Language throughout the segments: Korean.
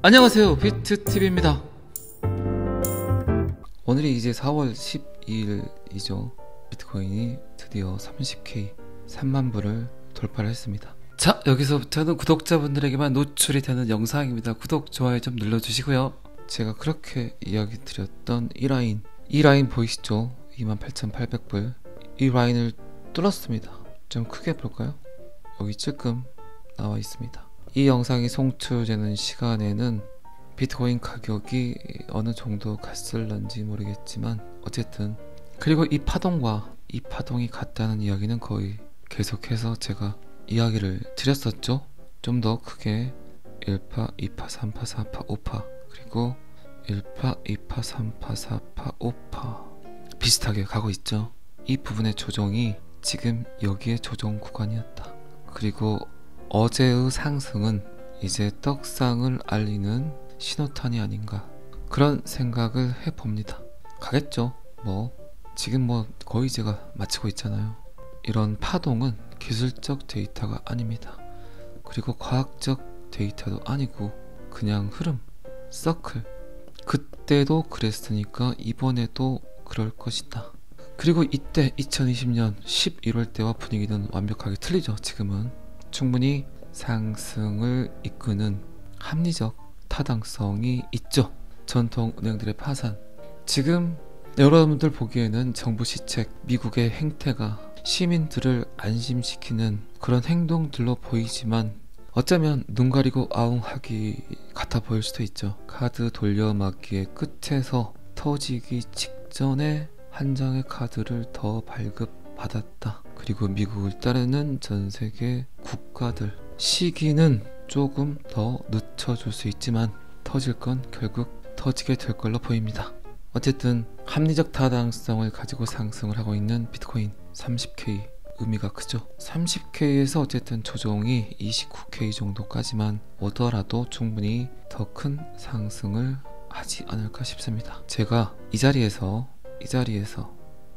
안녕하세요, 비트TV입니다. 오늘이 이제 4월 12일이죠. 비트코인이 드디어 30K 3만불을 돌파를 했습니다. 자, 여기서부터는 구독자분들에게만 노출이 되는 영상입니다. 구독, 좋아요 좀 눌러주시고요. 제가 그렇게 이야기 드렸던 이 라인 보이시죠? 28,800불 이 라인을 뚫었습니다. 좀 크게 볼까요? 여기 찔끔 나와 있습니다. 이 영상이 송출되는 시간에는 비트코인 가격이 어느 정도 갔을런지 모르겠지만 어쨌든, 그리고 이 파동이 같다는 이야기는 거의 계속해서 제가 이야기를 드렸었죠. 좀 더 크게 1파, 2파, 3파, 4파, 5파, 그리고 1파, 2파, 3파, 4파, 5파 비슷하게 가고 있죠. 이 부분의 조정이 지금 여기에 조정 구간이었다. 그리고 어제의 상승은 이제 떡상을 알리는 신호탄이 아닌가, 그런 생각을 해봅니다. 가겠죠. 지금 거의 제가 마치고 있잖아요. 이런 파동은 기술적 데이터가 아닙니다. 그리고 과학적 데이터도 아니고 그냥 흐름, 서클. 그때도 그랬으니까 이번에도 그럴 것이다. 그리고 이때 2020년 11월 때와 분위기는 완벽하게 틀리죠. 지금은 충분히 상승을 이끄는 합리적 타당성이 있죠. 전통 은행들의 파산, 지금 여러분들 보기에는 정부 시책, 미국의 행태가 시민들을 안심시키는 그런 행동들로 보이지만 어쩌면 눈 가리고 아웅하기 같아 보일 수도 있죠. 카드 돌려막기의 끝에서 터지기 직전에 한 장의 카드를 더 발급받았다. 그리고 미국을 따르는 전세계 국가들, 시기는 조금 더 늦춰줄 수 있지만 터질 건 결국 터지게 될 걸로 보입니다. 어쨌든 합리적 타당성을 가지고 상승을 하고 있는 비트코인 30K 의미가 크죠. 30K에서 어쨌든 조정이 29K 정도까지만 오더라도 충분히 더 큰 상승을 하지 않을까 싶습니다. 제가 이 자리에서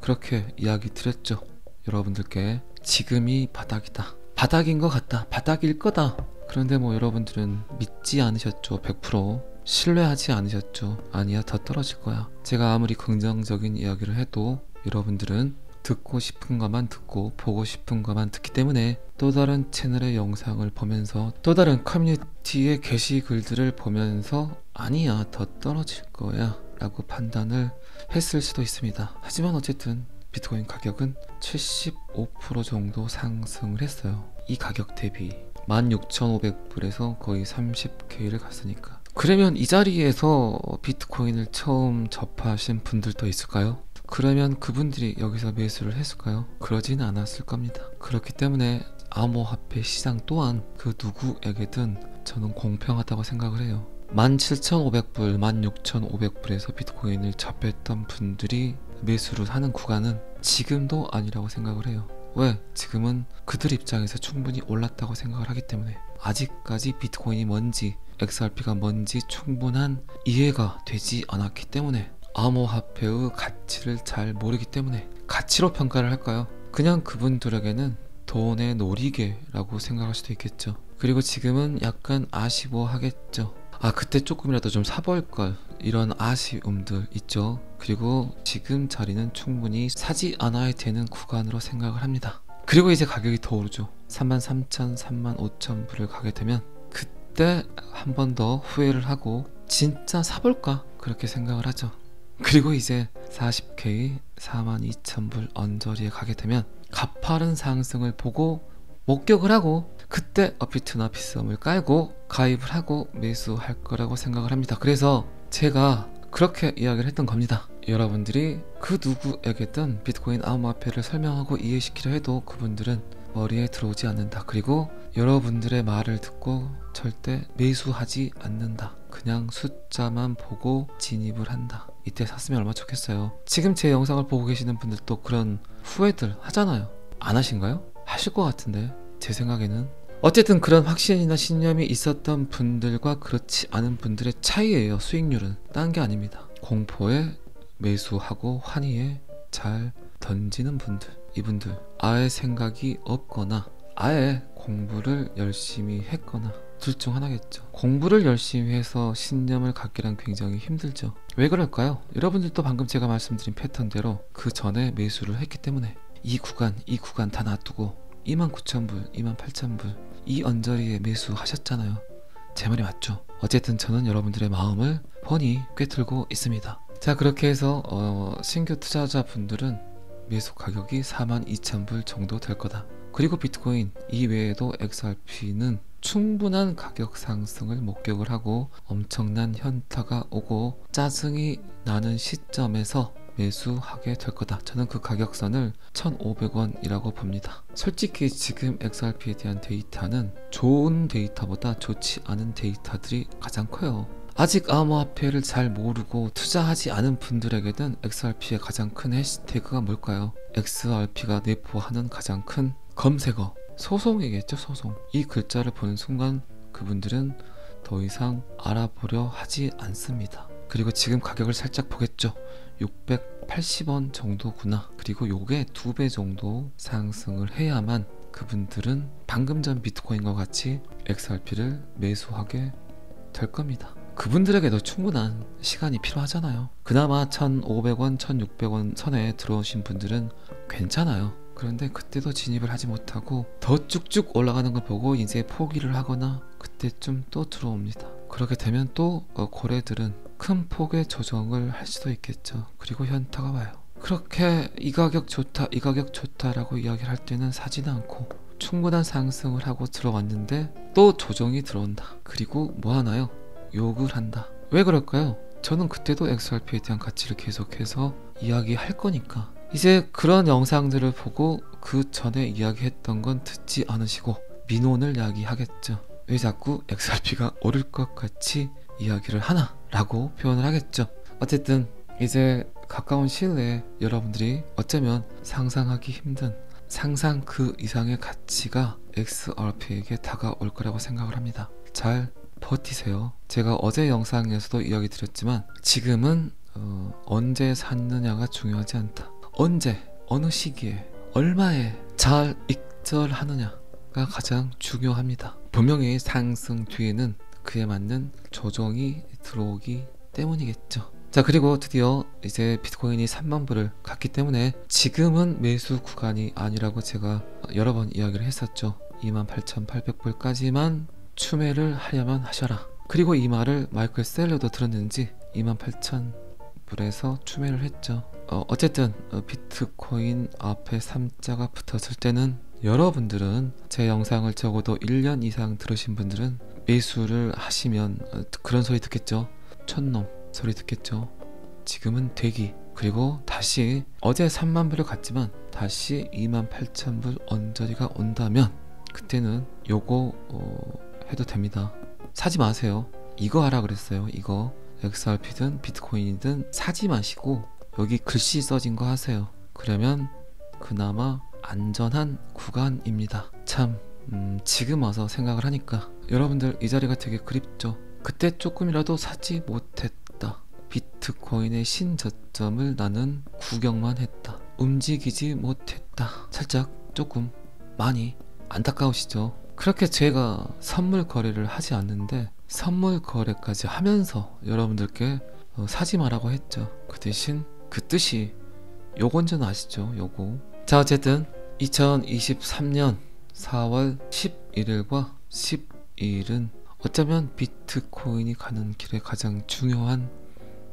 그렇게 이야기 드렸죠. 여러분들께 지금이 바닥이다, 바닥인 것 같다, 바닥일 거다. 그런데 여러분들은 믿지 않으셨죠. 100% 신뢰하지 않으셨죠. 아니야, 더 떨어질 거야. 제가 아무리 긍정적인 이야기를 해도 여러분들은 듣고 싶은 것만 듣고 보고 싶은 것만 듣기 때문에 또 다른 채널의 영상을 보면서 또 다른 커뮤니티의 게시글들을 보면서 아니야, 더 떨어질 거야 라고 판단을 했을 수도 있습니다. 하지만 어쨌든 비트코인 가격은 75% 정도 상승을 했어요. 이 가격 대비 16,500불에서 거의 30K를 갔으니까. 그러면 이 자리에서 비트코인을 처음 접하신 분들도 있을까요? 그러면 그분들이 여기서 매수를 했을까요? 그러진 않았을 겁니다. 그렇기 때문에 암호화폐 시장 또한 그 누구에게든 저는 공평하다고 생각을 해요. 17,500불, 16,500불에서 비트코인을 접했던 분들이 매수를 하는 구간은 지금도 아니라고 생각을 해요. 왜? 지금은 그들 입장에서 충분히 올랐다고 생각을 하기 때문에 아직까지 비트코인이 뭔지, XRP가 뭔지 충분한 이해가 되지 않았기 때문에, 암호화폐의 가치를 잘 모르기 때문에 가치로 평가를 할까요? 그냥 그분들에게는 돈의 놀이개라고 생각할 수도 있겠죠. 그리고 지금은 약간 아쉬워하겠죠. 그때 조금이라도 좀 사볼걸, 이런 아쉬움들 있죠. 그리고 지금 자리는 충분히 사지 않아야 되는 구간으로 생각을 합니다. 그리고 이제 가격이 더 오르죠. 33,000, 35,000불을 가게 되면 그때 한 번 더 후회를 하고 진짜 사볼까, 그렇게 생각을 하죠. 그리고 이제 40K 42,000불 언저리에 가게 되면 가파른 상승을 보고 목격을 하고 그때 어피트나 비썸을 깔고 가입을 하고 매수할 거라고 생각을 합니다. 그래서 제가 그렇게 이야기를 했던 겁니다. 여러분들이 그 누구에게든 비트코인 암호화폐를 설명하고 이해시키려 해도 그분들은 머리에 들어오지 않는다. 그리고 여러분들의 말을 듣고 절대 매수하지 않는다. 그냥 숫자만 보고 진입을 한다. 이때 샀으면 얼마나 좋겠어요. 지금 제 영상을 보고 계시는 분들도 그런 후회들 하잖아요. 안 하신가요? 하실 것 같은데 제 생각에는. 어쨌든 그런 확신이나 신념이 있었던 분들과 그렇지 않은 분들의 차이예요. 수익률은 딴 게 아닙니다. 공포에 매수하고 환희에 잘 던지는 분들, 이분들 아예 생각이 없거나 아예 공부를 열심히 했거나 둘 중 하나겠죠. 공부를 열심히 해서 신념을 갖기란 굉장히 힘들죠. 왜 그럴까요? 여러분들도 방금 제가 말씀드린 패턴대로 그 전에 매수를 했기 때문에 이 구간 다 놔두고 29,000불, 28,000불 이 언저리에 매수하셨잖아요. 제 말이 맞죠? 어쨌든 저는 여러분들의 마음을 훤히 꿰뚫고 있습니다. 자, 그렇게 해서 신규 투자자분들은 매수 가격이 42,000불 정도 될 거다. 그리고 비트코인 이외에도 XRP는 충분한 가격 상승을 목격을 하고 엄청난 현타가 오고 짜증이 나는 시점에서 매수하게 될 거다. 저는 그 가격선을 1,500원이라고 봅니다. 솔직히 지금 XRP에 대한 데이터는 좋은 데이터보다 좋지 않은 데이터들이 가장 커요. 아직 암호화폐를 잘 모르고 투자하지 않은 분들에게는 XRP의 가장 큰 해시태그가 뭘까요? XRP가 내포하는 가장 큰 검색어 소송이겠죠. 소송. 이 글자를 보는 순간 그분들은 더 이상 알아보려 하지 않습니다. 그리고 지금 가격을 살짝 보겠죠. 680원 정도구나. 그리고 요게 2배 정도 상승을 해야만 그분들은 방금 전 비트코인과 같이 XRP를 매수하게 될 겁니다. 그분들에게도 충분한 시간이 필요하잖아요. 그나마 1,500원, 1,600원 선에 들어오신 분들은 괜찮아요. 그런데 그때도 진입을 하지 못하고 더 쭉쭉 올라가는 걸 보고 이제 포기를 하거나 그때쯤 또 들어옵니다. 그렇게 되면 또 고래들은 큰 폭의 조정을 할 수도 있겠죠. 그리고 현타가 와요. 그렇게 이 가격 좋다, 이 가격 좋다라고 이야기를 할 때는 사지는 않고 충분한 상승을 하고 들어왔는데 또 조정이 들어온다. 그리고 뭐 하나요? 욕을 한다. 왜 그럴까요? 저는 그때도 XRP에 대한 가치를 계속해서 이야기할 거니까. 이제 그런 영상들을 보고 그 전에 이야기했던 건 듣지 않으시고 민원을 야기하겠죠. 왜 자꾸 XRP가 오를 것 같이 이야기를 하나? 라고 표현을 하겠죠. 어쨌든 이제 가까운 시일 내에 여러분들이 어쩌면 상상하기 힘든 상상 그 이상의 가치가 XRP에게 다가올 거라고 생각을 합니다. 잘 버티세요. 제가 어제 영상에서도 이야기 드렸지만 지금은 언제 샀느냐가 중요하지 않다. 언제, 어느 시기에, 얼마에 잘 익절하느냐가 가장 중요합니다. 분명히 상승 뒤에는 그에 맞는 조정이 들어오기 때문이겠죠. 자, 그리고 드디어 이제 비트코인이 3만 불을 갔기 때문에 지금은 매수 구간이 아니라고 제가 여러 번 이야기를 했었죠. 28,800불까지만 추매를 하려면 하셔라. 그리고 이 말을 마이클 셀러도 들었는지 28,000불에서 추매를 했죠. 어쨌든 비트코인 앞에 3자가 붙었을 때는 여러분들은 제 영상을 적어도 1년 이상 들으신 분들은 매수를 하시면 그런 소리 듣겠죠. 촌놈 소리 듣겠죠. 지금은 대기. 그리고 다시 어제 3만 불을 갔지만 다시 28,000불 언저리가 온다면 그때는 요거 해도 됩니다. 사지 마세요. 이거 하라 그랬어요. 이거 XRP든 비트코인이든 사지 마시고 여기 글씨 써진 거 하세요. 그러면 그나마 안전한 구간입니다. 참 지금 와서 생각을 하니까 여러분들 이 자리가 되게 그립죠. 그때 조금이라도 사지 못했다. 비트코인의 신저점을 나는 구경만 했다. 움직이지 못했다. 살짝 조금 많이 안타까우시죠. 그렇게 제가 선물 거래를 하지 않는데 선물 거래까지 하면서 여러분들께 사지 마라고 했죠. 그 대신 그 뜻이 요건전 아시죠? 요거. 자, 어쨌든 2023년 4월 11일과 12일은 어쩌면 비트코인이 가는 길에 가장 중요한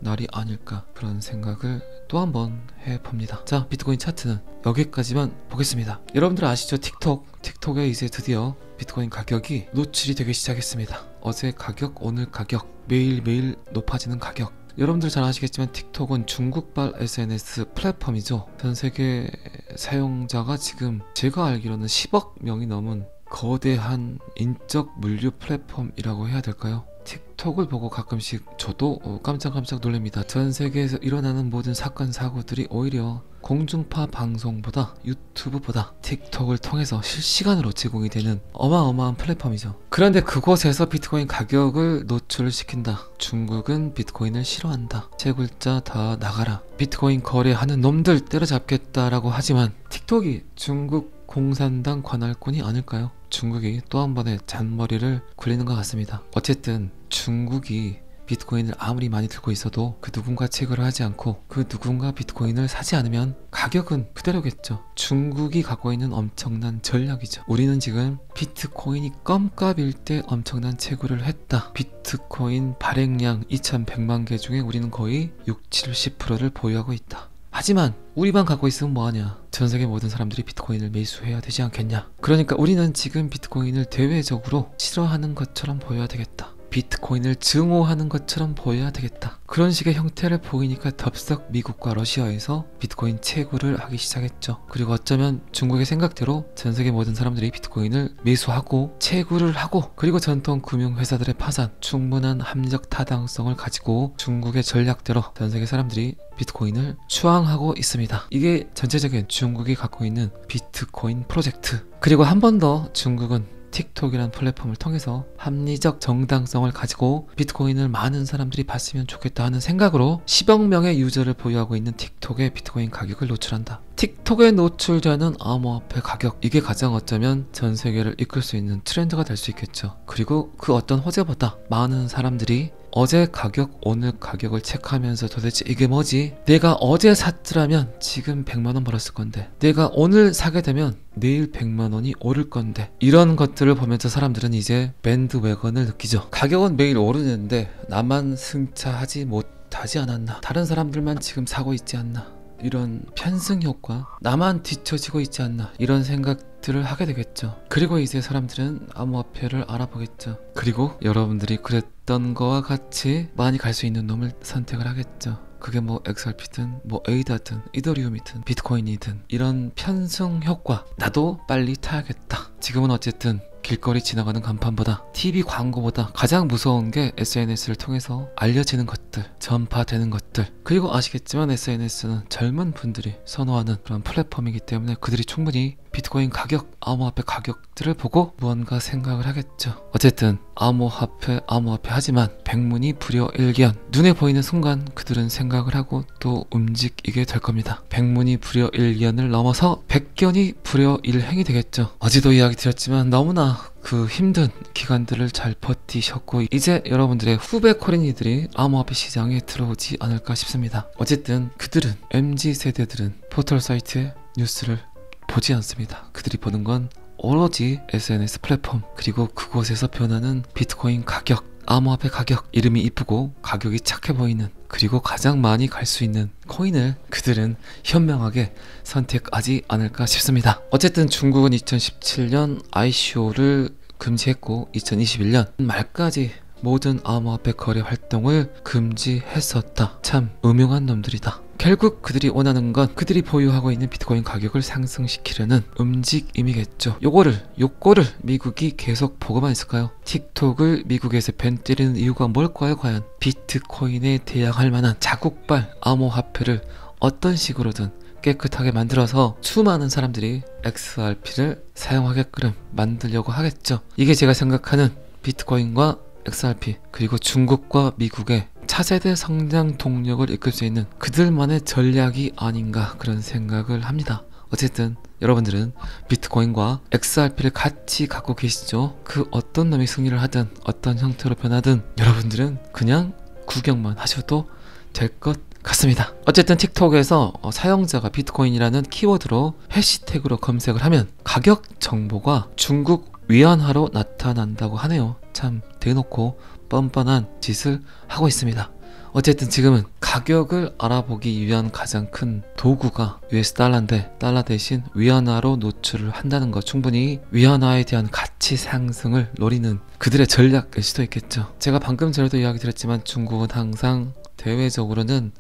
날이 아닐까 그런 생각을 또 한번 해봅니다. 자, 비트코인 차트는 여기까지만 보겠습니다. 여러분들 아시죠? 틱톡에 이제 드디어 비트코인 가격이 노출이 되기 시작했습니다. 어제 가격, 오늘 가격, 매일매일 높아지는 가격. 여러분들 잘 아시겠지만 틱톡은 중국발 SNS 플랫폼이죠. 전 세계 사용자가 지금 제가 알기로는 10억 명이 넘은 거대한 인적 물류 플랫폼이라고 해야 될까요? 틱톡을 보고 가끔씩 저도 깜짝깜짝 놀랍니다. 전 세계에서 일어나는 모든 사건 사고들이 오히려 공중파 방송보다 유튜브보다 틱톡을 통해서 실시간으로 제공이 되는 어마어마한 플랫폼이죠. 그런데 그곳에서 비트코인 가격을 노출을 시킨다. 중국은 비트코인을 싫어한다. 세 글자 다 나가라. 비트코인 거래하는 놈들 때려잡겠다라고 하지만 틱톡이 중국 공산당 관할권이 아닐까요? 중국이 또 한 번의 잔머리를 굴리는 것 같습니다. 어쨌든 중국이 비트코인을 아무리 많이 들고 있어도 그 누군가 체결을 하지 않고 그 누군가 비트코인을 사지 않으면 가격은 그대로겠죠. 중국이 갖고 있는 엄청난 전략이죠. 우리는 지금 비트코인이 껌값일 때 엄청난 채굴을 했다. 비트코인 발행량 2100만 개 중에 우리는 거의 60-70%를 보유하고 있다. 하지만 우리만 갖고 있으면 뭐하냐. 전세계 모든 사람들이 비트코인을 매수해야 되지 않겠냐. 그러니까 우리는 지금 비트코인을 대외적으로 싫어하는 것처럼 보여야 되겠다. 비트코인을 증오하는 것처럼 보여야 되겠다. 그런 식의 형태를 보이니까 덥석 미국과 러시아에서 비트코인 채굴을 하기 시작했죠. 그리고 어쩌면 중국의 생각대로 전세계 모든 사람들이 비트코인을 매수하고 채굴을 하고, 그리고 전통 금융회사들의 파산, 충분한 함정 타당성을 가지고 중국의 전략대로 전세계 사람들이 비트코인을 추앙하고 있습니다. 이게 전체적인 중국이 갖고 있는 비트코인 프로젝트. 그리고 한 번 더 중국은 틱톡이라는 플랫폼을 통해서 합리적 정당성을 가지고 비트코인을 많은 사람들이 봤으면 좋겠다 하는 생각으로 10억 명의 유저를 보유하고 있는 틱톡의 비트코인 가격을 노출한다. 틱톡에 노출되는 암호화폐 가격, 이게 가장 어쩌면 전 세계를 이끌 수 있는 트렌드가 될 수 있겠죠. 그리고 그 어떤 호재보다 많은 사람들이 어제 가격, 오늘 가격을 체크하면서 도대체 이게 뭐지? 내가 어제 샀더라면 지금 100만원 벌었을 건데, 내가 오늘 사게 되면 내일 100만원이 오를 건데, 이런 것들을 보면서 사람들은 이제 밴드웨건을 느끼죠. 가격은 매일 오르는데 나만 승차하지 못하지 않았나? 다른 사람들만 지금 사고 있지 않나? 이런 편승 효과, 나만 뒤처지고 있지 않나, 이런 생각들을 하게 되겠죠. 그리고 이제 사람들은 암호화폐를 알아보겠죠. 그리고 여러분들이 그랬던 거와 같이 많이 갈 수 있는 놈을 선택을 하겠죠. 그게 뭐 XRP든 뭐 에이다든 이더리움이든 비트코인이든, 이런 편승 효과, 나도 빨리 타야겠다. 지금은 어쨌든 길거리 지나가는 간판보다, TV 광고보다 가장 무서운 게 SNS를 통해서 알려지는 것들, 전파되는 것들. 그리고 아시겠지만 SNS는 젊은 분들이 선호하는 그런 플랫폼이기 때문에 그들이 충분히 비트코인 가격, 암호화폐 가격들을 보고 무언가 생각을 하겠죠. 어쨌든 암호화폐 하지만 백문이 불여일견, 눈에 보이는 순간 그들은 생각을 하고 또 움직이게 될 겁니다. 백문이 불여일견을 넘어서 백견이 불여일행이 되겠죠. 어제도 이야기 드렸지만 너무나 그 힘든 기간들을 잘 버티셨고, 이제 여러분들의 후배 코린이들이 암호화폐 시장에 들어오지 않을까 싶습니다. 어쨌든 그들은, MZ세대들은 포털 사이트의 뉴스를 보지 않습니다. 그들이 보는 건 오로지 SNS 플랫폼, 그리고 그곳에서 변하는 비트코인 가격, 암호화폐 가격, 이름이 이쁘고 가격이 착해 보이는, 그리고 가장 많이 갈 수 있는 코인을 그들은 현명하게 선택하지 않을까 싶습니다. 어쨌든 중국은 2017년 ICO를 금지했고 2021년 말까지 모든 암호화폐 거래 활동을 금지했었다. 참 음흉한 놈들이다. 결국 그들이 원하는 건 그들이 보유하고 있는 비트코인 가격을 상승시키려는 움직임이겠죠. 요거를 미국이 계속 보고만 있을까요? 틱톡을 미국에서 밴 때리는 이유가 뭘까요? 과연 비트코인에 대항할 만한 자국발 암호화폐를 어떤 식으로든 깨끗하게 만들어서 수많은 사람들이 XRP를 사용하게끔 만들려고 하겠죠. 이게 제가 생각하는 비트코인과 XRP, 그리고 중국과 미국의 차세대 성장 동력을 이끌 수 있는 그들만의 전략이 아닌가, 그런 생각을 합니다. 어쨌든 여러분들은 비트코인과 XRP를 같이 갖고 계시죠. 그 어떤 놈이 승리를 하든 어떤 형태로 변하든 여러분들은 그냥 구경만 하셔도 될 것 같습니다. 어쨌든 틱톡에서 사용자가 비트코인이라는 키워드로 해시태그로 검색을 하면 가격 정보가 중국 위안화로 나타난다고 하네요. 참 대놓고 뻔뻔한 짓을 하고 있습니다. 어쨌든 지금은 가격을 알아보기 위한 가장 큰 도구가 US 달러인데, 달러 대신 위안화로 노출을 한다는 것, 충분히 위안화에 대한 가치 상승을 노리는 그들의 전략일 수도 있겠죠. 제가 방금 전에도 이야기 드렸지만 중국은 항상 대외적으로는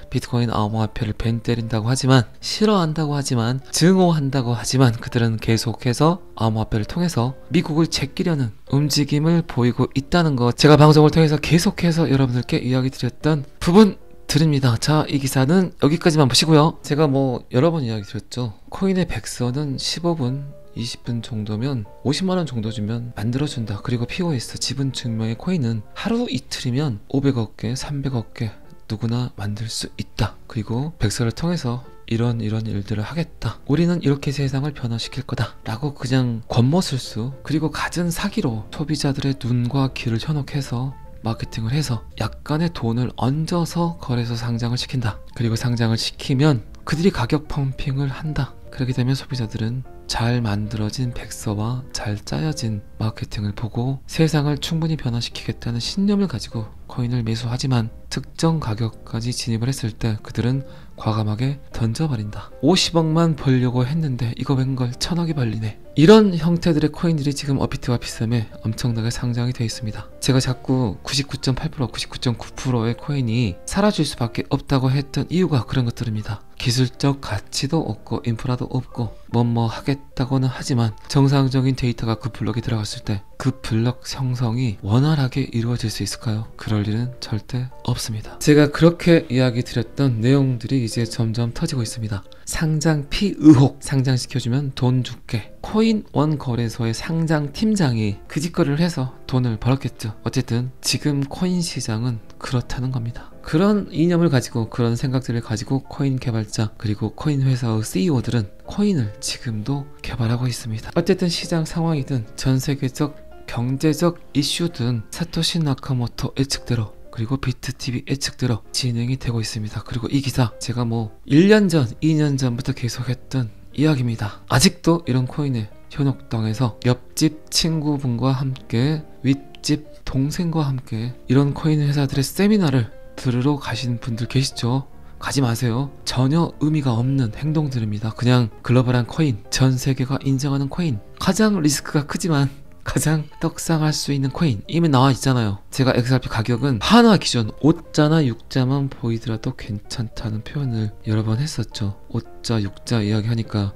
비트코인 암호화폐를 밴 때린다고 하지만, 싫어한다고 하지만, 증오한다고 하지만 그들은 계속해서 암호화폐를 통해서 미국을 제끼려는 움직임을 보이고 있다는 것, 제가 방송을 통해서 계속해서 여러분들께 이야기 드렸던 부분들입니다. 자, 이 기사는 여기까지만 보시고요. 제가 여러 번 이야기 드렸죠. 코인의 백서는 15분 20분 정도면 50만원 정도 주면 만들어준다. 그리고 POS, 지분 증명의 코인은 하루 이틀이면 500억 개, 300억 개 누구나 만들 수 있다. 그리고 백서를 통해서 이런 일들을 하겠다, 우리는 이렇게 세상을 변화시킬 거다 라고 그냥 권모술수 그리고 갖은 사기로 소비자들의 눈과 귀를 현혹해서 마케팅을 해서 약간의 돈을 얹어서 거래소 상장을 시킨다. 그리고 상장을 시키면 그들이 가격 펌핑을 한다. 그렇게 되면 소비자들은 잘 만들어진 백서와 잘 짜여진 마케팅을 보고 세상을 충분히 변화시키겠다는 신념을 가지고 코인을 매수하지만 특정 가격까지 진입을 했을 때 그들은 과감하게 던져버린다. 50억만 벌려고 했는데 이거 웬걸 1000억이 벌리네. 이런 형태들의 코인들이 지금 업비트와 비썸에 엄청나게 상장이 되어 있습니다. 제가 자꾸 99.8%, 99.9%의 코인이 사라질 수밖에 없다고 했던 이유가 그런 것들입니다. 기술적 가치도 없고 인프라도 없고 뭐뭐 하겠다고는 하지만 정상적인 데이터가 그 블록에 들어갔을 때 그 블록 형성이 원활하게 이루어질 수 있을까요? 그럴 일은 절대 없습니다. 제가 그렇게 이야기 드렸던 내용들이 이제 점점 터지고 있습니다. 상장 피의혹, 상장시켜주면 돈 줄게. 코인원 거래소의 상장 팀장이 그 짓거리를 해서 돈을 벌었겠죠. 어쨌든 지금 코인 시장은 그렇다는 겁니다. 그런 이념을 가지고 그런 생각들을 가지고 코인 개발자 그리고 코인 회사의 CEO들은 코인을 지금도 개발하고 있습니다. 어쨌든 시장 상황이든 전 세계적 경제적 이슈든 사토시 나카모토 예측대로 그리고 비트TV 예측대로 진행이 되고 있습니다. 그리고 이 기사 제가 1년 전, 2년 전부터 계속했던 이야기입니다. 아직도 이런 코인에 현혹당해서 옆집 친구분과 함께 윗집 동생과 함께 이런 코인 회사들의 세미나를 들으러 가시는 분들 계시죠? 가지 마세요. 전혀 의미가 없는 행동들입니다. 그냥 글로벌한 코인, 전 세계가 인정하는 코인, 가장 리스크가 크지만 가장 떡상할 수 있는 코인 이미 나와 있잖아요. 제가 XRP 가격은 하나 기준 5자나 6자만 보이더라도 괜찮다는 표현을 여러 번 했었죠. 5자 6자 이야기하니까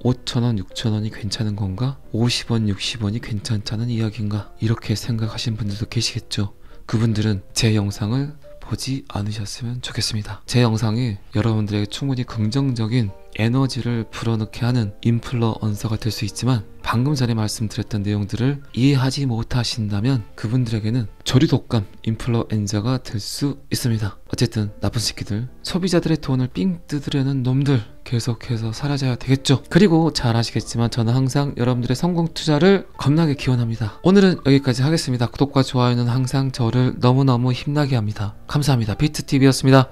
5,000원 6,000원이 괜찮은 건가? 50원 60원이 괜찮다는 이야기인가? 이렇게 생각하시는 분들도 계시겠죠. 그분들은 제 영상을 보지 않으셨으면 좋겠습니다. 제 영상이 여러분들에게 충분히 긍정적인 에너지를 불어넣게 하는 인플루언서가 될 수 있지만 방금 전에 말씀드렸던 내용들을 이해하지 못하신다면 그분들에게는 조류독감 인플루엔자가 될 수 있습니다. 어쨌든 나쁜 새끼들, 소비자들의 돈을 삥 뜯으려는 놈들 계속해서 사라져야 되겠죠. 그리고 잘 아시겠지만 저는 항상 여러분들의 성공 투자를 겁나게 기원합니다. 오늘은 여기까지 하겠습니다. 구독과 좋아요는 항상 저를 너무너무 힘나게 합니다. 감사합니다. 비트TV였습니다.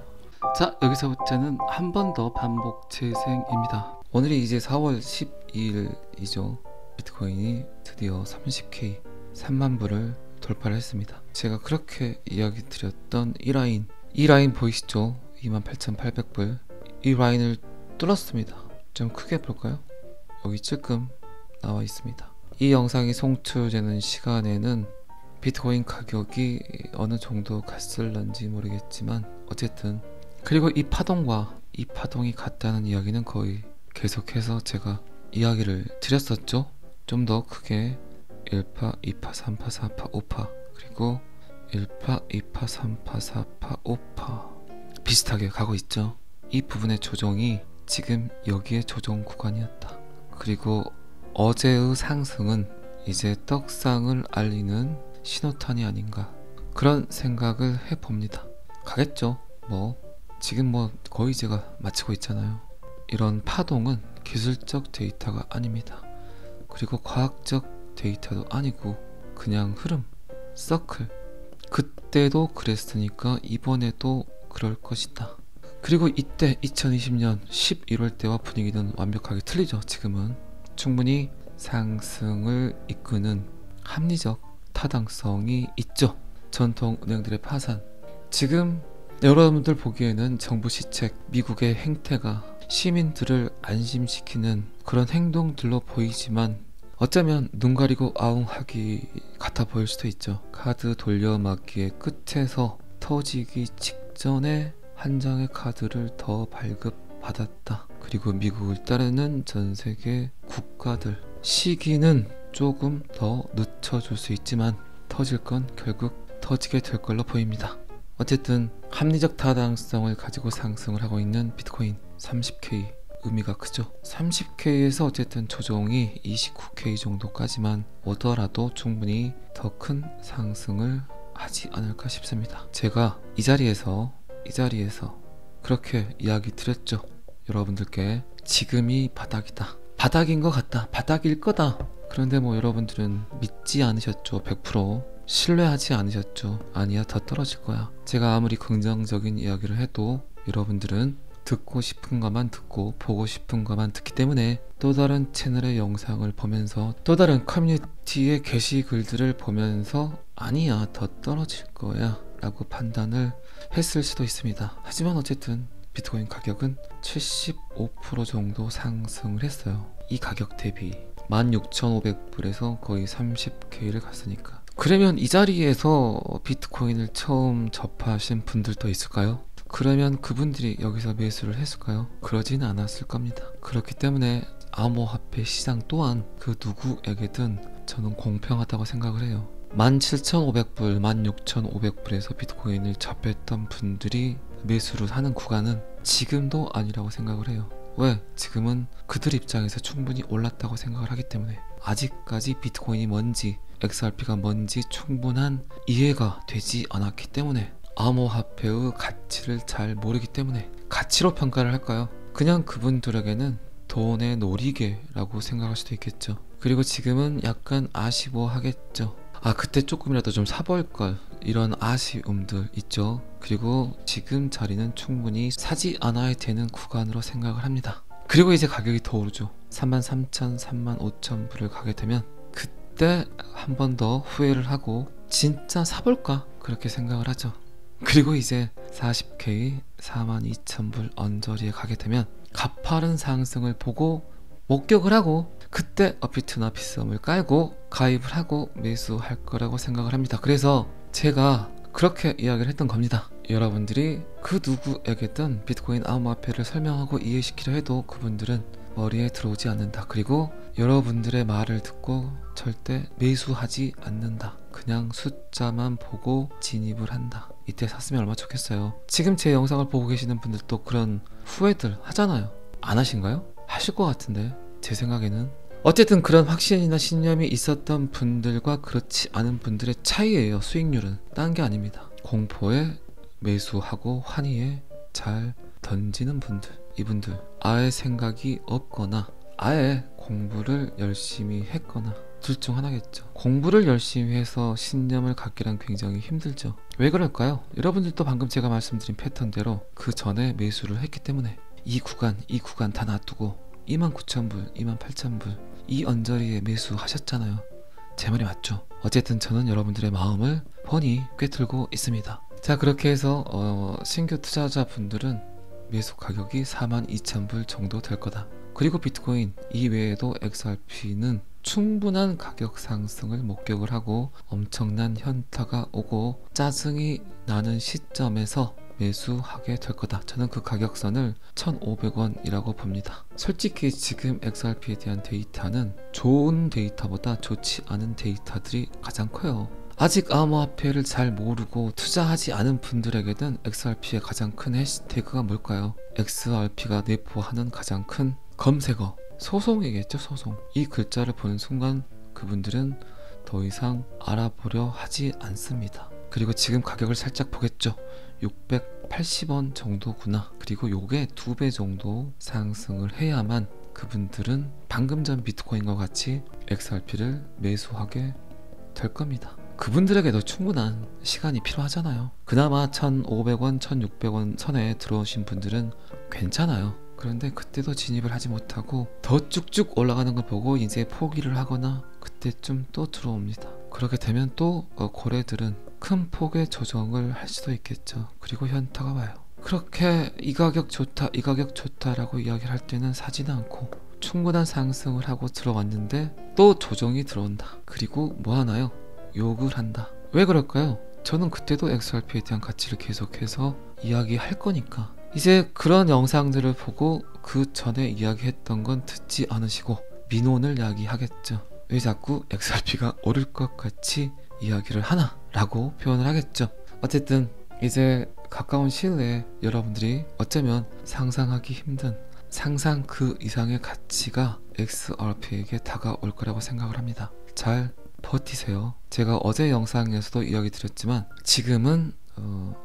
자, 여기서부터는 한 번 더 반복 재생입니다. 오늘이 이제 4월 12일이죠. 비트코인이 드디어 30K 3만 불을 돌파를 했습니다. 제가 그렇게 이야기 드렸던 이 라인 보이시죠? 28,800불 이 라인을 뚫었습니다. 좀 크게 볼까요? 여기 찔끔 나와 있습니다. 이 영상이 송출되는 시간에는 비트코인 가격이 어느 정도 갔을런지 모르겠지만 어쨌든 그리고 이 파동이 같다는 이야기는 거의 계속해서 제가 이야기를 드렸었죠. 좀 더 크게 1파, 2파, 3파, 4파, 5파 그리고 1파, 2파, 3파, 4파, 5파 비슷하게 가고 있죠. 이 부분의 조정이 지금 여기에 조정 구간이었다. 그리고 어제의 상승은 이제 떡상을 알리는 신호탄이 아닌가 그런 생각을 해봅니다. 가겠죠. 지금 거의 제가 마치고 있잖아요. 이런 파동은 기술적 데이터가 아닙니다. 그리고 과학적 데이터도 아니고 그냥 흐름, 서클. 그때도 그랬으니까 이번에도 그럴 것이다. 그리고 이때 2020년 11월 때와 분위기는 완벽하게 틀리죠. 지금은 충분히 상승을 이끄는 합리적 타당성이 있죠. 전통 은행들의 파산. 지금 여러분들 보기에는 정부 시책, 미국의 행태가 시민들을 안심시키는 그런 행동들로 보이지만 어쩌면 눈 가리고 아웅하기 같아 보일 수도 있죠. 카드 돌려막기의 끝에서 터지기 직전에 한 장의 카드를 더 발급받았다. 그리고 미국을 따르는 전 세계 국가들 시기는 조금 더 늦춰줄 수 있지만 터질 건 결국 터지게 될 걸로 보입니다. 어쨌든 합리적 타당성을 가지고 상승을 하고 있는 비트코인 30K 의미가 크죠. 30K에서 어쨌든 조정이 29K 정도까지만 오더라도 충분히 더 큰 상승을 하지 않을까 싶습니다. 제가 이 자리에서 그렇게 이야기 드렸죠. 여러분들께 지금이 바닥이다, 바닥인 것 같다, 바닥일 거다. 그런데 뭐 여러분들은 믿지 않으셨죠. 100% 신뢰하지 않으셨죠. 아니야, 더 떨어질 거야. 제가 아무리 긍정적인 이야기를 해도 여러분들은 듣고 싶은 것만 듣고 보고 싶은 것만 듣기 때문에 또 다른 채널의 영상을 보면서 또 다른 커뮤니티의 게시글들을 보면서 아니야, 더 떨어질 거야 라고 판단을 했을 수도 있습니다. 하지만 어쨌든 비트코인 가격은 75% 정도 상승을 했어요. 이 가격 대비 16,500불에서 거의 30K를 갔으니까. 그러면 이 자리에서 비트코인을 처음 접하신 분들도 있을까요? 그러면 그분들이 여기서 매수를 했을까요? 그러진 않았을 겁니다. 그렇기 때문에 암호화폐 시장 또한 그 누구에게든 저는 공평하다고 생각을 해요. 17,500불, 16,500불에서 비트코인을 접했던 분들이 매수를 하는 구간은 지금도 아니라고 생각을 해요. 왜? 지금은 그들 입장에서 충분히 올랐다고 생각을 하기 때문에 아직까지 비트코인이 뭔지 XRP가 뭔지 충분한 이해가 되지 않았기 때문에 암호화폐의 가치를 잘 모르기 때문에 가치로 평가를 할까요? 그냥 그분들에게는 돈의 놀이개라고 생각할 수도 있겠죠. 그리고 지금은 약간 아쉬워하겠죠. 아, 그때 조금이라도 좀 사볼걸, 이런 아쉬움들 있죠. 그리고 지금 자리는 충분히 사지 않아야 되는 구간으로 생각을 합니다. 그리고 이제 가격이 더 오르죠. 33,000, 35,000불을 가게 되면 그때 한 번 더 후회를 하고 진짜 사볼까 그렇게 생각을 하죠. 그리고 이제 40K, 42,000불 언저리에 가게 되면 가파른 상승을 보고 목격을 하고 그때 어피트나 비썸을 깔고 가입을 하고 매수할 거라고 생각을 합니다. 그래서 제가 그렇게 이야기를 했던 겁니다. 여러분들이 그 누구에게든 비트코인 암호화폐를 설명하고 이해시키려 해도 그분들은 머리에 들어오지 않는다. 그리고 여러분들의 말을 듣고 절대 매수하지 않는다. 그냥 숫자만 보고 진입을 한다. 이때 샀으면 얼마나 좋겠어요. 지금 제 영상을 보고 계시는 분들도 그런 후회들 하잖아요. 안 하신가요? 하실 것 같은데 제 생각에는. 어쨌든 그런 확신이나 신념이 있었던 분들과 그렇지 않은 분들의 차이예요. 수익률은 딴 게 아닙니다. 공포에 매수하고 환희에 잘 던지는 분들, 이분들 아예 생각이 없거나 아예 공부를 열심히 했거나 둘 중 하나겠죠. 공부를 열심히 해서 신념을 갖기란 굉장히 힘들죠. 왜 그럴까요? 여러분들도 방금 제가 말씀드린 패턴대로 그 전에 매수를 했기 때문에 이 구간 다 놔두고 29,000불, 28,000불 이 언저리에 매수하셨잖아요. 제 말이 맞죠? 어쨌든 저는 여러분들의 마음을 훤히 꿰뚫고 있습니다. 자, 그렇게 해서 신규 투자자분들은 매수 가격이 42,000불 정도 될 거다. 그리고 비트코인 이외에도 XRP는 충분한 가격 상승을 목격을 하고 엄청난 현타가 오고 짜증이 나는 시점에서 매수하게 될 거다. 저는 그 가격선을 1,500원이라고 봅니다. 솔직히 지금 XRP에 대한 데이터는 좋은 데이터보다 좋지 않은 데이터들이 가장 커요. 아직 암호화폐를 잘 모르고 투자하지 않은 분들에게는 XRP의 가장 큰 해시태그가 뭘까요? XRP가 내포하는 가장 큰 검색어, 소송이겠죠. 소송. 이 글자를 보는 순간 그분들은 더 이상 알아보려 하지 않습니다. 그리고 지금 가격을 살짝 보겠죠. 680원 정도구나. 그리고 요게 2배 정도 상승을 해야만 그분들은 방금 전 비트코인과 같이 XRP를 매수하게 될 겁니다. 그분들에게도 충분한 시간이 필요하잖아요. 그나마 1,500원, 1,600원 선에 들어오신 분들은 괜찮아요. 그런데 그때도 진입을 하지 못하고 더 쭉쭉 올라가는 걸 보고 이제 포기를 하거나 그때쯤 또 들어옵니다. 그렇게 되면 또 고래들은 큰 폭의 조정을 할 수도 있겠죠. 그리고 현타가 와요. 그렇게 이 가격 좋다, 이 가격 좋다라고 이야기를 할 때는 사지는 않고 충분한 상승을 하고 들어왔는데 또 조정이 들어온다. 그리고 뭐 하나요? 욕을 한다. 왜 그럴까요? 저는 그때도 XRP에 대한 가치를 계속해서 이야기할 거니까. 이제 그런 영상들을 보고 그 전에 이야기했던 건 듣지 않으시고 민원을 야기하겠죠. 왜 자꾸 XRP가 오를 것 같이 이야기를 하나? 라고 표현을 하겠죠. 어쨌든 이제 가까운 시일 내에 여러분들이 어쩌면 상상하기 힘든 상상 그 이상의 가치가 XRP에게 다가올 거라고 생각을 합니다. 잘 버티세요. 제가 어제 영상에서도 이야기 드렸지만 지금은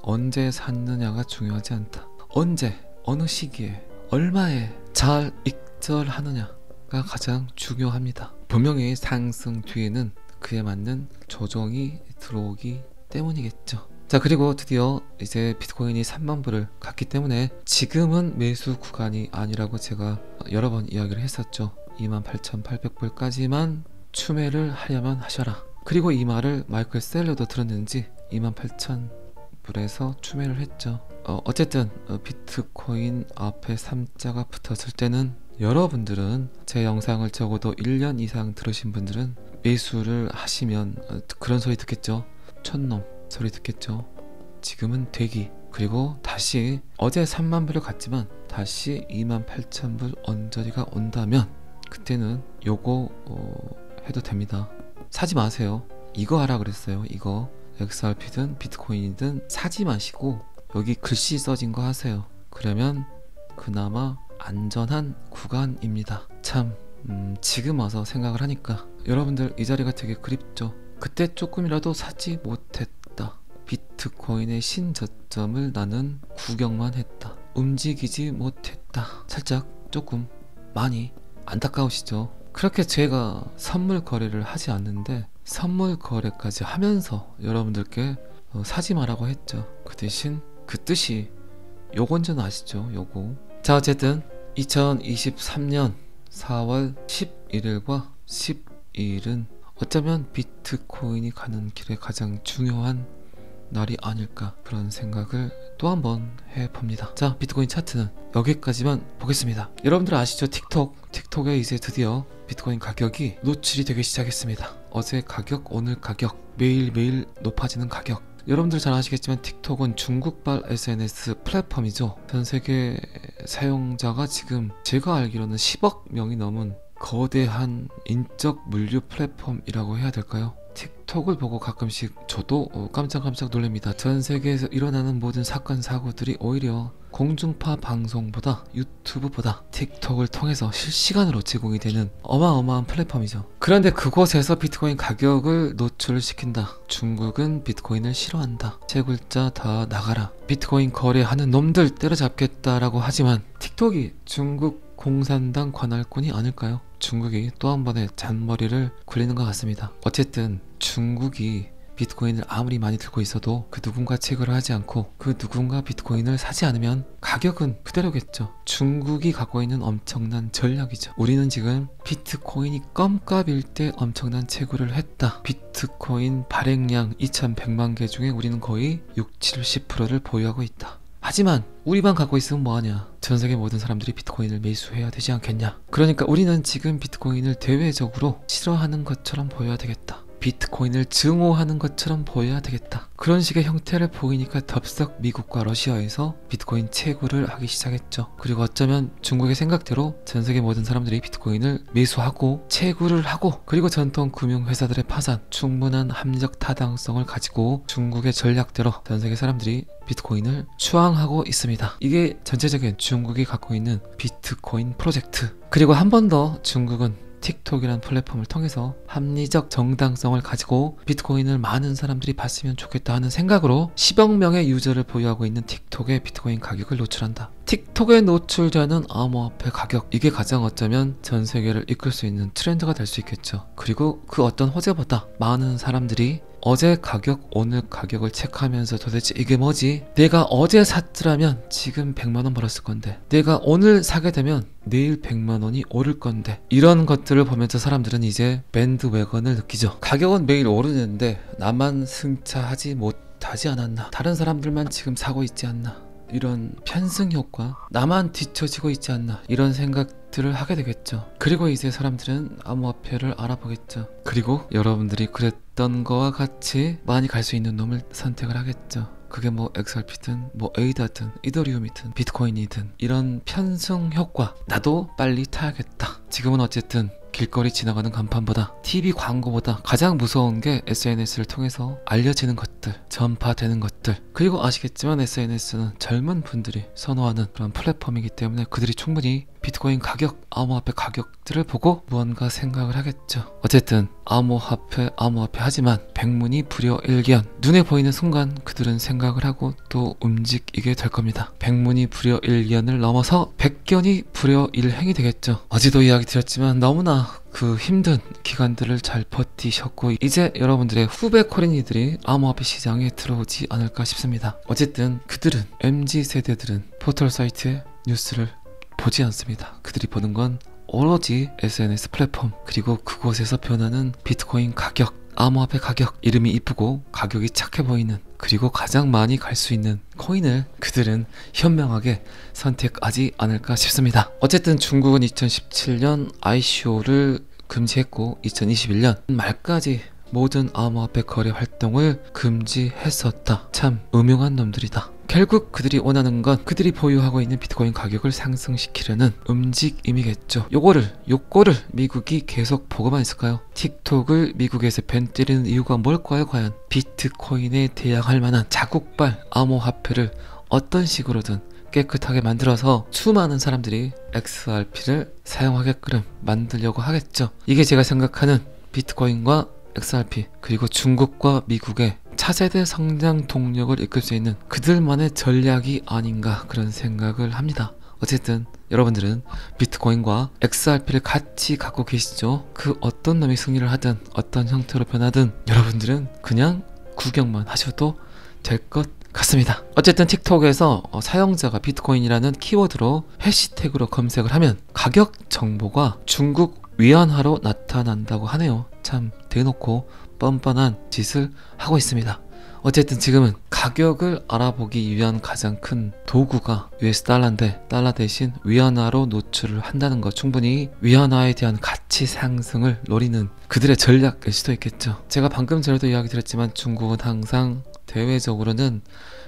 언제 샀느냐가 중요하지 않다. 언제, 어느 시기에, 얼마에 잘 익절하느냐가 가장 중요합니다. 분명히 상승 뒤에는 그에 맞는 조정이 들어오기 때문이겠죠. 자, 그리고 드디어 이제 비트코인이 3만 불을 갔기 때문에 지금은 매수 구간이 아니라고 제가 여러 번 이야기를 했었죠. 28,800불까지만 추매를 하려면 하셔라. 그리고 이 말을 마이클 셀러도 들었는지 28,000불에서 추매를 했죠. 어쨌든 비트코인 앞에 3자가 붙었을 때는 여러분들은 제 영상을 적어도 1년 이상 들으신 분들은 매수를 하시면 그런 소리 듣겠죠. 촌놈 소리 듣겠죠. 지금은 대기. 그리고 다시 어제 3만불을 갔지만 다시 28,000불 언저리가 온다면 그때는 요거 해도 됩니다. 사지 마세요. 이거 하라 그랬어요. 이거 XRP든 비트코인이든 사지 마시고 여기 글씨 써진 거 하세요. 그러면 그나마 안전한 구간입니다. 참 지금 와서 생각을 하니까 여러분들 이 자리가 되게 그립죠. 그때 조금이라도 사지 못했다. 비트코인의 신저점을 나는 구경만 했다. 움직이지 못했다. 살짝 조금 많이 안타까우시죠. 그렇게 제가 선물 거래를 하지 않는데 선물 거래까지 하면서 여러분들께 사지 마라고 했죠. 그 대신 그 뜻이 요건전 아시죠? 요거. 자, 어쨌든 2023년 4월 11일과 12일은 어쩌면 비트코인이 가는 길에 가장 중요한 날이 아닐까 그런 생각을 또 한번 해봅니다. 자, 비트코인 차트는 여기까지만 보겠습니다. 여러분들 아시죠? 틱톡에 이제 드디어 비트코인 가격이 노출이 되기 시작했습니다. 어제 가격, 오늘 가격, 매일매일 높아지는 가격. 여러분들 잘 아시겠지만 틱톡은 중국발 SNS 플랫폼이죠. 전세계 사용자가 지금 제가 알기로는 10억 명이 넘은 거대한 인적 물류 플랫폼이라고 해야 될까요? 틱톡을 보고 가끔씩 저도 깜짝깜짝 놀랍니다. 전 세계에서 일어나는 모든 사건 사고들이 오히려 공중파 방송보다 유튜브보다 틱톡을 통해서 실시간으로 제공이 되는 어마어마한 플랫폼이죠. 그런데 그곳에서 비트코인 가격을 노출시킨다. 중국은 비트코인을 싫어한다. 세 글자 다 나가라. 비트코인 거래하는 놈들 때려잡겠다라고 하지만 틱톡이 중국 공산당 관할권이 아닐까요? 중국이 또 한 번의 잔머리를 굴리는 것 같습니다. 어쨌든 중국이 비트코인을 아무리 많이 들고 있어도 그 누군가 체결을 하지 않고 그 누군가 비트코인을 사지 않으면 가격은 그대로겠죠. 중국이 갖고 있는 엄청난 전략이죠. 우리는 지금 비트코인이 껌값일 때 엄청난 채굴을 했다. 비트코인 발행량 2100만 개 중에 우리는 거의 60-70%를 보유하고 있다. 하지만 우리만 갖고 있으면 뭐하냐. 전세계 모든 사람들이 비트코인을 매수해야 되지 않겠냐. 그러니까 우리는 지금 비트코인을 대외적으로 싫어하는 것처럼 보여야 되겠다. 비트코인을 증오하는 것처럼 보여야 되겠다. 그런 식의 형태를 보이니까 덥석 미국과 러시아에서 비트코인 채굴을 하기 시작했죠. 그리고 어쩌면 중국의 생각대로 전세계 모든 사람들이 비트코인을 매수하고 채굴을 하고 그리고 전통 금융회사들의 파산, 충분한 합리적 타당성을 가지고 중국의 전략대로 전세계 사람들이 비트코인을 추앙하고 있습니다. 이게 전체적인 중국이 갖고 있는 비트코인 프로젝트. 그리고 한 번 더 중국은 틱톡이라는 플랫폼을 통해서 합리적 정당성을 가지고 비트코인을 많은 사람들이 봤으면 좋겠다 하는 생각으로 10억 명의 유저를 보유하고 있는 틱톡의 비트코인 가격을 노출한다. 틱톡에 노출되는 암호화폐 가격, 이게 가장 어쩌면 전 세계를 이끌 수 있는 트렌드가 될 수 있겠죠. 그리고 그 어떤 호재보다 많은 사람들이 어제 가격, 오늘 가격을 체크하면서 도대체 이게 뭐지? 내가 어제 샀더라면 지금 100만원 벌었을 건데 내가 오늘 사게 되면 내일 100만원이 오를 건데 이런 것들을 보면서 사람들은 이제 밴드웨건을 느끼죠. 가격은 매일 오르는데 나만 승차하지 못하지 않았나? 다른 사람들만 지금 사고 있지 않나? 이런 편승 효과, 나만 뒤처지고 있지 않나, 이런 생각들을 하게 되겠죠. 그리고 이제 사람들은 암호화폐를 알아보겠죠. 그리고 여러분들이 그랬던 거와 같이 많이 갈 수 있는 놈을 선택을 하겠죠. 그게 뭐 XRP든 뭐 에이다든 이더리움이든 비트코인이든 이런 편승 효과, 나도 빨리 타야겠다. 지금은 어쨌든 길거리 지나가는 간판보다 TV 광고보다 가장 무서운 게 SNS를 통해서 알려지는 것들, 전파되는 것들. 그리고 아시겠지만 SNS는 젊은 분들이 선호하는 그런 플랫폼이기 때문에 그들이 충분히 비트코인 가격, 암호화폐 가격들을 보고 무언가 생각을 하겠죠. 어쨌든 암호화폐 하지만 백문이 불여일견, 눈에 보이는 순간 그들은 생각을 하고 또 움직이게 될 겁니다. 백문이 불여일견을 넘어서 백견이 불여일행이 되겠죠. 어제도 이야기 드렸지만 너무나 그 힘든 기간들을 잘 버티셨고 이제 여러분들의 후배 코린이들이 암호화폐 시장에 들어오지 않을까 싶습니다. 어쨌든 그들은 MZ세대들은 포털 사이트의 뉴스를 보지 않습니다. 그들이 보는 건 오로지 SNS 플랫폼, 그리고 그곳에서 변하는 비트코인 가격, 암호화폐 가격, 이름이 이쁘고 가격이 착해 보이는, 그리고 가장 많이 갈 수 있는 코인을 그들은 현명하게 선택하지 않을까 싶습니다. 어쨌든 중국은 2017년 ICO를 금지했고 2021년 말까지 모든 암호화폐 거래 활동을 금지했었다. 참 음흉한 놈들이다. 결국 그들이 원하는 건 그들이 보유하고 있는 비트코인 가격을 상승시키려는 움직임이겠죠. 요거를 미국이 계속 보고만 있을까요? 틱톡을 미국에서 밴 때리는 이유가 뭘까요? 과연 비트코인에 대항할 만한 자국발 암호화폐를 어떤 식으로든 깨끗하게 만들어서 수많은 사람들이 XRP를 사용하게끔 만들려고 하겠죠. 이게 제가 생각하는 비트코인과 XRP, 그리고 중국과 미국의 차세대 성장 동력을 이끌 수 있는 그들만의 전략이 아닌가 그런 생각을 합니다. 어쨌든 여러분들은 비트코인과 XRP를 같이 갖고 계시죠. 그 어떤 놈이 승리를 하든 어떤 형태로 변하든 여러분들은 그냥 구경만 하셔도 될 것 같습니다. 어쨌든 틱톡에서 사용자가 비트코인이라는 키워드로 해시태그로 검색을 하면 가격 정보가 중국 위안화로 나타난다고 하네요. 참 대놓고 뻔뻔한 짓을 하고 있습니다. 어쨌든 지금은 가격을 알아보기 위한 가장 큰 도구가 US 달러인데 달러 대신 위안화로 노출을 한다는 것, 충분히 위안화에 대한 가치 상승을 노리는 그들의 전략일 수도 있겠죠. 제가 방금 전에도 이야기 드렸지만 중국은 항상 대외적으로는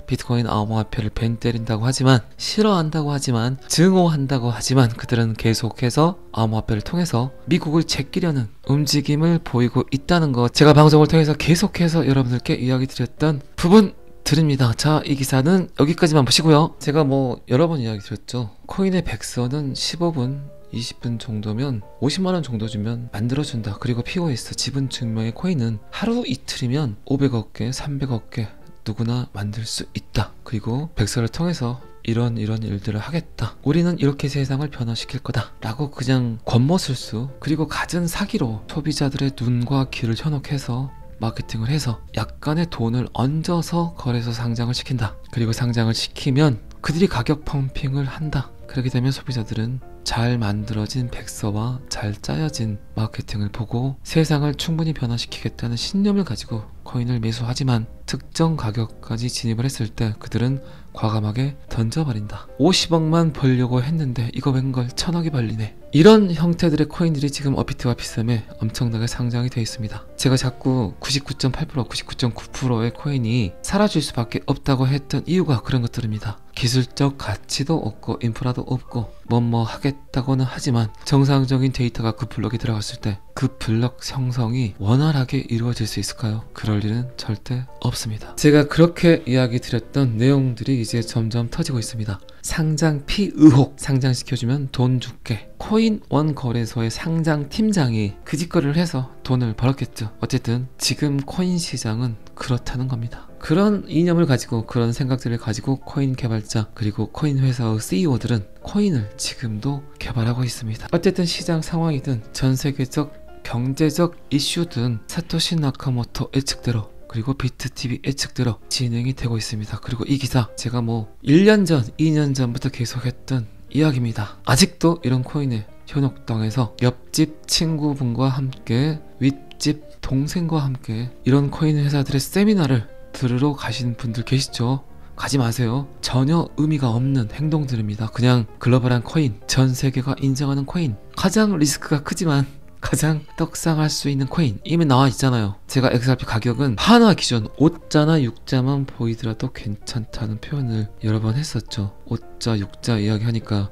비트코인 암호화폐를 밴 때린다고 하지만, 싫어한다고 하지만, 증오한다고 하지만 그들은 계속해서 암호화폐를 통해서 미국을 제끼려는 움직임을 보이고 있다는 것, 제가 방송을 통해서 계속해서 여러분들께 이야기 드렸던 부분들입니다. 자, 이 기사는 여기까지만 보시고요. 제가 여러 번 이야기 드렸죠. 코인의 백서는 15분 20분 정도면 50만원 정도 주면 만들어준다. 그리고 POS 지분 증명의 코인은 하루 이틀이면 500억 개 300억 개 누구나 만들 수 있다. 그리고 백서를 통해서 이런 일들을 하겠다. 우리는 이렇게 세상을 변화시킬 거다 라고 그냥 겉멋을수, 그리고 갖은 사기로 소비자들의 눈과 귀를 현혹해서 마케팅을 해서 약간의 돈을 얹어서 거래소 상장을 시킨다. 그리고 상장을 시키면 그들이 가격 펌핑을 한다. 그렇게 되면 소비자들은 잘 만들어진 백서와 잘 짜여진 마케팅을 보고 세상을 충분히 변화시키겠다는 신념을 가지고 코인을 매수하지만 특정 가격까지 진입을 했을 때 그들은 과감하게 던져버린다. 50억만 벌려고 했는데 이거 웬걸 1000억이 벌리네. 이런 형태들의 코인들이 지금 업비트와 비썸에 엄청나게 상장이 되어 있습니다. 제가 자꾸 99.8%, 99.9%의 코인이 사라질 수밖에 없다고 했던 이유가 그런 것들입니다. 기술적 가치도 없고 인프라도 없고 뭐뭐 하겠다고는 하지만 정상적인 데이터가 그 블록에 들어갔을 때 그 블록 형성이 원활하게 이루어질 수 있을까요? 그럴 일은 절대 없습니다. 제가 그렇게 이야기 드렸던 내용들이 이제 점점 터지고 있습니다. 상장 피의혹, 상장시켜주면 돈 줄게. 코인원 거래소의 상장 팀장이 그 짓거리를 해서 돈을 벌었겠죠. 어쨌든 지금 코인 시장은 그렇다는 겁니다. 그런 이념을 가지고, 그런 생각들을 가지고 코인 개발자 그리고 코인 회사의 CEO들은 코인을 지금도 개발하고 있습니다. 어쨌든 시장 상황이든 전 세계적 경제적 이슈든 사토시 나카모토 예측대로 그리고 비트TV 예측대로 진행이 되고 있습니다. 그리고 이 기사 제가 1년 전, 2년 전부터 계속했던 이야기입니다. 아직도 이런 코인에 현혹당해서 옆집 친구분과 함께, 윗집 동생과 함께 이런 코인 회사들의 세미나를 들으러 가시는 분들 계시죠? 가지 마세요. 전혀 의미가 없는 행동들입니다. 그냥 글로벌한 코인, 전 세계가 인정하는 코인, 가장 리스크가 크지만 가장 떡상할 수 있는 코인 이미 나와 있잖아요. 제가 XRP 가격은 한화 기준 5자나 6자만 보이더라도 괜찮다는 표현을 여러 번 했었죠. 5자 6자 이야기하니까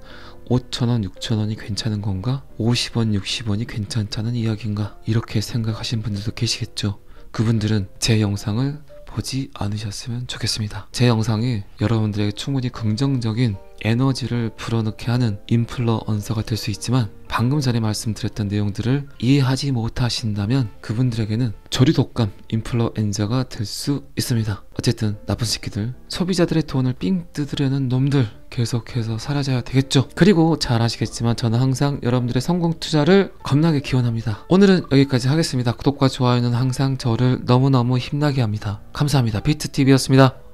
5,000원 6,000원이 괜찮은 건가? 50원 60원이 괜찮다는 이야기인가? 이렇게 생각하시는 분들도 계시겠죠. 그분들은 제 영상을 보지 않으셨으면 좋겠습니다. 제 영상이 여러분들에게 충분히 긍정적인 에너지를 불어넣게 하는 인플루언서가 될 수 있지만 방금 전에 말씀드렸던 내용들을 이해하지 못하신다면 그분들에게는 조류독감 인플루엔저가 될 수 있습니다. 어쨌든 나쁜 새끼들, 소비자들의 돈을 삥 뜯으려는 놈들 계속해서 사라져야 되겠죠. 그리고 잘 아시겠지만 저는 항상 여러분들의 성공 투자를 겁나게 기원합니다. 오늘은 여기까지 하겠습니다. 구독과 좋아요는 항상 저를 너무너무 힘나게 합니다. 감사합니다. 비트TV였습니다.